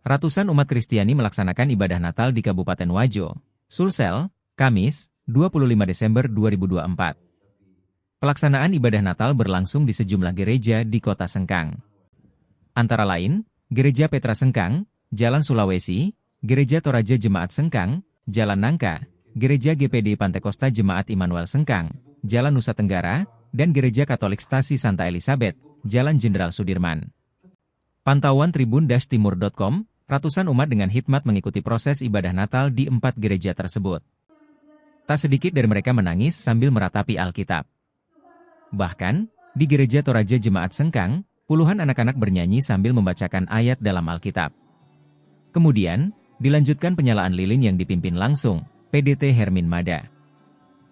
Ratusan umat Kristiani melaksanakan ibadah Natal di Kabupaten Wajo, Sulsel, Kamis, 25 Desember 2024. Pelaksanaan ibadah Natal berlangsung di sejumlah gereja di Kota Sengkang. Antara lain, Gereja Petra Sengkang, Jalan Sulawesi, Gereja Toraja Jemaat Sengkang, Jalan Nangka, Gereja GPD Pantekosta Jemaat Immanuel Sengkang, Jalan Nusa Tenggara, dan Gereja Katolik Stasi Santa Elizabeth, Jalan Jenderal Sudirman. Pantauan tribun-timur.com, ratusan umat dengan hikmat mengikuti proses ibadah Natal di 4 gereja tersebut. Tak sedikit dari mereka menangis sambil meratapi Alkitab. Bahkan, di Gereja Toraja Jemaat Sengkang, puluhan anak-anak bernyanyi sambil membacakan ayat dalam Alkitab. Kemudian, dilanjutkan penyalaan lilin yang dipimpin langsung PDT Hermin Mada.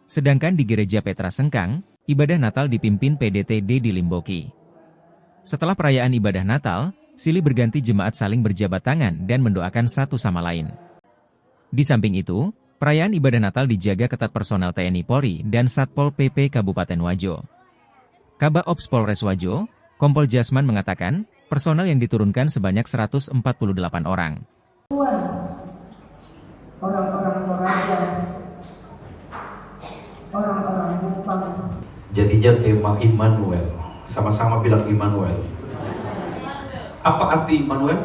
Sedangkan di Gereja Petra Sengkang, ibadah Natal dipimpin PDT Dedi Limboki. Setelah perayaan ibadah Natal, silih berganti jemaat saling berjabat tangan dan mendoakan satu sama lain. Di samping itu, perayaan ibadah Natal dijaga ketat personel TNI Polri dan Satpol PP Kabupaten Wajo. Kabak Ops Polres Wajo, Kompol Jasman mengatakan, personel yang diturunkan sebanyak 148 orang. Orang-orang Toraja, orang-orang Kupang. Jadinya tema Immanuel, sama-sama bilang Immanuel. Apa arti Immanuel?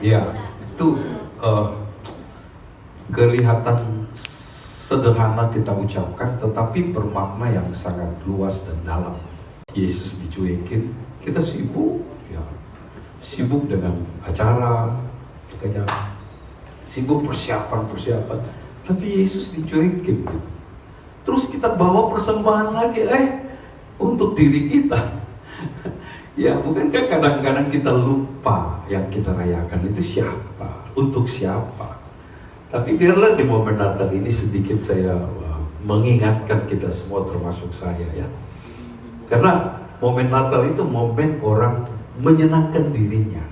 Ya, itu kelihatan sederhana kita ucapkan, tetapi bermakna yang sangat luas dan dalam. Yesus dicuekin, kita sibuk, ya, sibuk dengan acara, sibuk persiapan, tapi Yesus dicuekin gitu. Terus kita bawa persembahan lagi, untuk diri kita. Ya, bukankah kadang-kadang kita lupa yang kita rayakan itu siapa, untuk siapa. Tapi biarlah di momen Natal ini sedikit saya mengingatkan kita semua, termasuk saya ya. Karena momen Natal itu momen orang menyenangkan dirinya.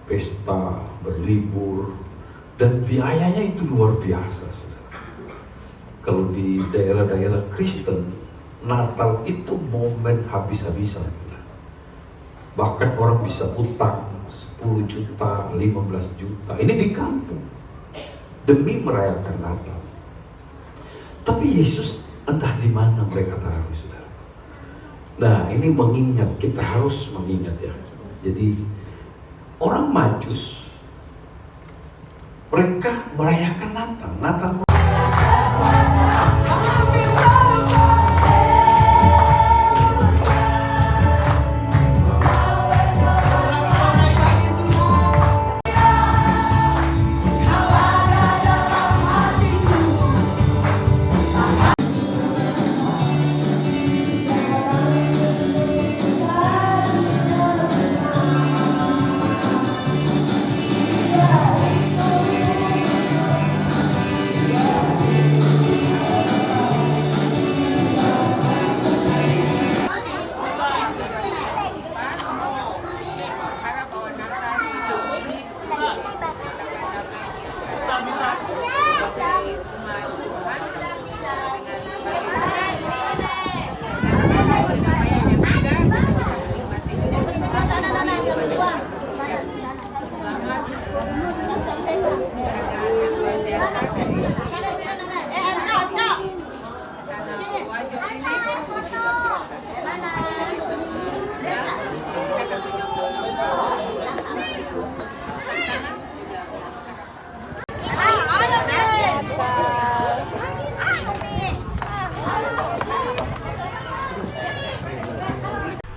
Pesta, berlibur, dan biayanya itu luar biasa. Kalau di daerah-daerah Kristen, Natal itu momen habis-habisan. Bahkan orang bisa utang 10 juta, 15 juta. Ini di kampung. Demi merayakan Natal. Tapi Yesus entah di mana mereka taruh, saudara. Nah, ini mengingat, kita harus mengingat ya. Jadi, orang Majus, mereka merayakan Natal.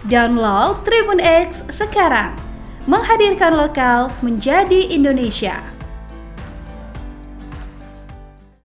Download Tribun X sekarang, menghadirkan lokal menjadi Indonesia.